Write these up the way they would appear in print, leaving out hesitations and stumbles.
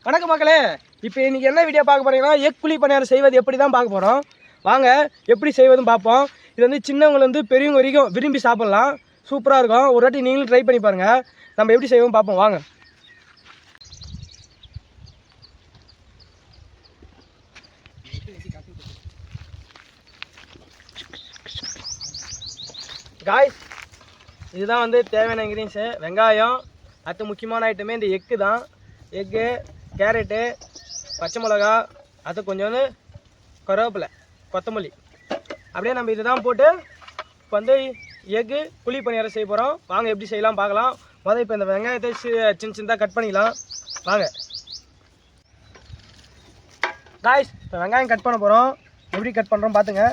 வணக்கம் மக்களே, இப்போ இன்றைக்கி என்ன வீடியோ பார்க்க போகிறீங்கன்னா எக் குழி பணியாரம் செய்வது எப்படி தான் பார்க்க போகிறோம். வாங்க எப்படி செய்வதும் பார்ப்போம். இது வந்து சின்னவங்க பெரியவங்க வரைக்கும் விரும்பி சாப்பிட்லாம். சூப்பராக இருக்கும். ஒரு வாட்டி நீங்களும் ட்ரை பண்ணி பாருங்கள். நம்ம எப்படி செய்வோம் பார்ப்போம் வாங்க. காய்ஸ், இதுதான் வந்து தேவையான இன்க்ரீடியன்ஸு. வெங்காயம், அடுத்து முக்கியமான ஐட்டமே இந்த எக்கு தான். எக்கு, கேரட்டு, பச்சை மிளகா, அது கொஞ்சோண்டு கருவேப்பிலை, கொத்தமல்லி, அப்படியே நம்ம இதுதான் போட்டு இப்போ வந்து எக்கு குழி பணியாரம் செய்ய போகிறோம். வாங்க எப்படி செய்யலாம் பார்க்கலாம். முதல்ல இப்போ இந்த வெங்காயத்தை சின்ன சின்னதாக கட் பண்ணிக்கலாம் வாங்க. காய்ஸ், இப்போ வெங்காயம் கட் பண்ண போகிறோம். எப்படி கட் பண்ணுறோம் பார்த்துங்க.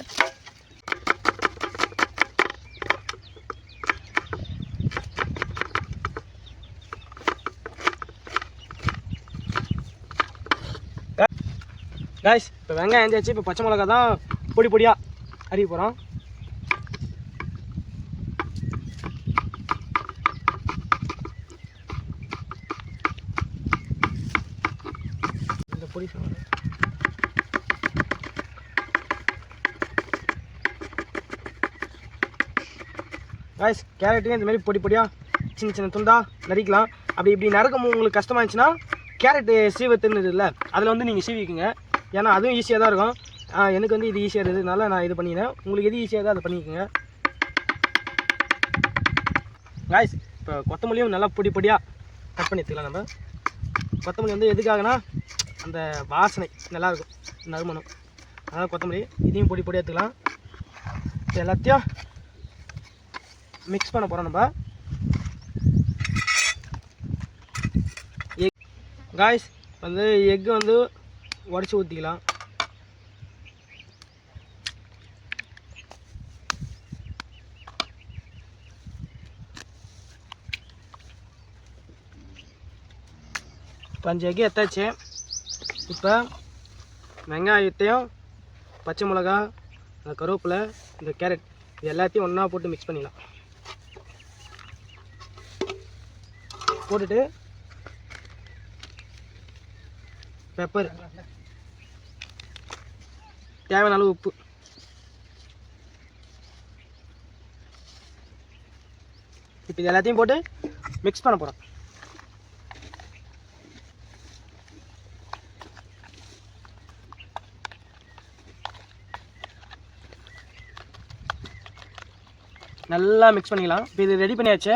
காய்ஸ், இப்போ வெங்காயம் எந்தியாச்சு. இப்போ பச்சை மிளகா தான் பொடி பொடியாக அரிய போகிறோம். இந்த பொடி காய்ஸ், கேரட்டையும் இந்த மாதிரி பொடி பொடியாக சின்ன சின்ன துண்டாக நறுக்கலாம். அப்படி இப்படி நறுக்கும் உங்களுக்கு கஷ்டமாக இருந்துச்சுன்னா கேரட்டு சீவத்துன்னு இல்லை, அதில் வந்து நீங்கள் சீவிக்குங்க. ஏன்னா அதுவும் ஈஸியாக தான் இருக்கும். எனக்கு வந்து இது ஈஸியாக இருந்ததுனால நான் இது பண்ணிக்கிறேன். உங்களுக்கு எது ஈஸியாக தான் அதை பண்ணிக்கோங்க. காய்ஸ், இப்போ கொத்தமல்லியும் நல்லா பொடி பொடியாக கட் பண்ணி எடுத்துக்கலாம். நம்ம கொத்தமல்லி வந்து எதுக்காகனா அந்த வாசனை நல்லாயிருக்கும், நறுமணம். அதாவது கொத்தமல்லி இதையும் பொடி பொடியாக எடுத்துக்கலாம். எல்லாத்தையும் மிக்ஸ் பண்ண போகிறோம் நம்ம. காய்ஸ், வந்து எக்கு வந்து உடச்சி ஊற்றிக்கலாம். இப்போ 5 எக்கு எடுத்தாச்சு. இப்போ வெங்காயத்தையும் பச்சை மிளகா, கருவேப்பிலை, இந்த கேரட் இது எல்லாத்தையும் ஒன்றா போட்டு மிக்ஸ் பண்ணிடலாம். போட்டுட்டு பெப்பர், தேவையான அளவு உப்பு, இப்போ இது எல்லாத்தையும் போட்டு மிக்ஸ் பண்ண போகிறோம். நல்லா மிக்ஸ் பண்ணிக்கலாம். இப்போ இது ரெடி பண்ணியாச்சு.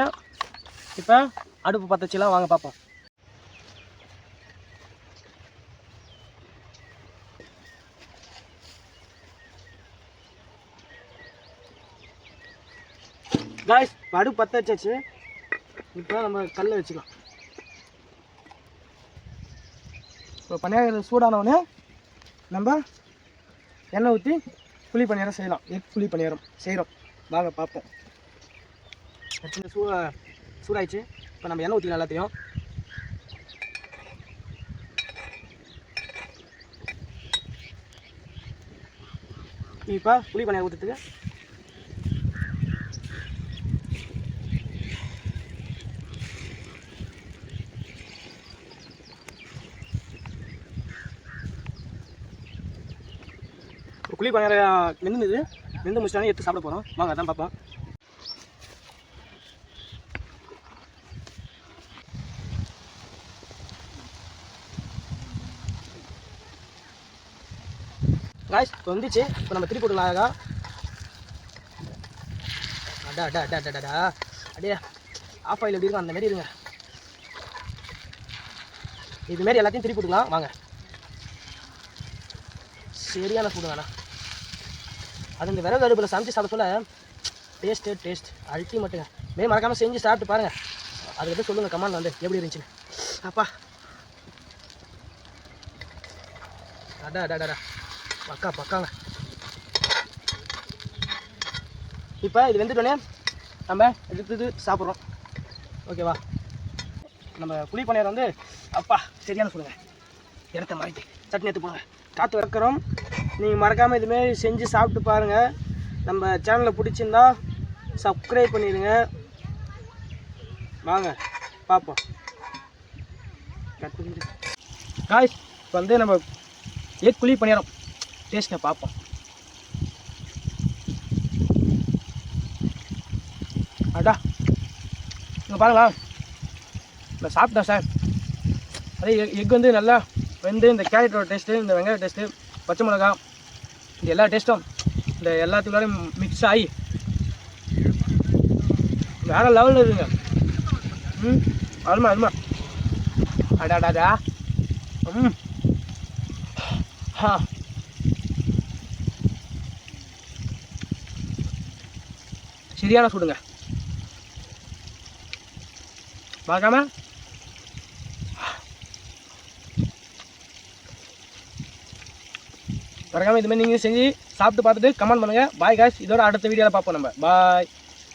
இப்போ அடுப்பு பற்ற வச்சுலாம் வாங்க பார்ப்போம். காய்ஸ், இப்போ அடுப்பு பற்ற வச்சாச்சு. இப்போ நம்ம கல்லை வச்சுக்கலாம். இப்போ பணியாரம் சூடானவுடனே நம்ம எண்ணெய் ஊற்றி குழி பணியாரம் செய்யலாம். எக் குழி பணியாரம் செய்கிறோம் வாங்க பார்ப்போம். சின்ன சூடாயிடுச்சு. இப்போ நம்ம எண்ணெய் ஊற்றிக்கலாம் எல்லாத்தையும். இப்போ குழி பணியாரம் ஊற்றுறதுக்கு குழி பணியாரம் வெந்து முடிச்சாலும் எடுத்து சாப்பிட போகிறோம் வாங்க, அதான் பார்ப்போம். காய்ஸ், இப்போ வந்துச்சு. இப்போ நம்ம திருப்பி போட்டுக்கலாம். அழகா அப்படியே ஆஃப் ஆயில் எப்படி இருக்கும் அந்த மாதிரி இருங்க. இதுமாரி எல்லாத்தையும் திருப்பி போட்டுக்கலாம் வாங்க. சரியான சூடு வேணா. அது இந்த விறகு அடுப்பில் சமைச்சு சாப்பிட சொல்ல டேஸ்ட் அல்டிமேட்டுங்க. மே மறக்காமல் செஞ்சு சாப்பிட்டு பாருங்கள். அதுக்கிட்ட சொல்லுங்கள் கமெண்ட் வந்து எப்படி இருந்துச்சுன்னு. அப்பா பக்காங்க. இப்போ இது வெந்துட்டோன்னே நம்ம எடுத்து சாப்பிட்றோம். ஓகேவா? நம்ம குழி பணியாரம் வந்து அப்பா சரியான சொல்லுங்கள். இடத்த மாறிட்டு சட்னி எடுத்து போங்க. காற்று வைக்கிறோம். நீங்கள் மறக்காமல் இதுமாரி செஞ்சு சாப்பிட்டு பாருங்கள். நம்ம சேனலை பிடிச்சிருந்தா சப்ஸ்கிரைப் பண்ணிடுங்க. வாங்க பார்ப்போம். கட் பண்ணிட்டு காய்ஸ் இப்போ வந்து நம்ம எக் குழி பணியாரம் டேஸ்ட்டை பார்ப்போம். அடா இங்கே பாருங்களா, நான் சாப்பிட்டேன் சார். அதே எக் வந்து நல்லா வெந்து இந்த கேரட்டோட டேஸ்ட்டு, இந்த வெங்காய டேஸ்ட்டு, பச்சை மிளகா, இந்த எல்லா டேஸ்ட்டும் இந்த எல்லாத்துக்கூடையும் மிக்ஸ் ஆகி வேறு லெவலில் இருக்குங்க. அருமா அருமா. அடாடாடா. சரியான சூடுங்க. மறக்காம இதுமாதிரி நீங்கள் செஞ்சு சாப்பிட்டு பார்த்துட்டு கமெண்ட் பண்ணுங்கள். Bye guys. இதோட அடுத்த வீடியோவில் பார்ப்போம் நம்ம. பாய்.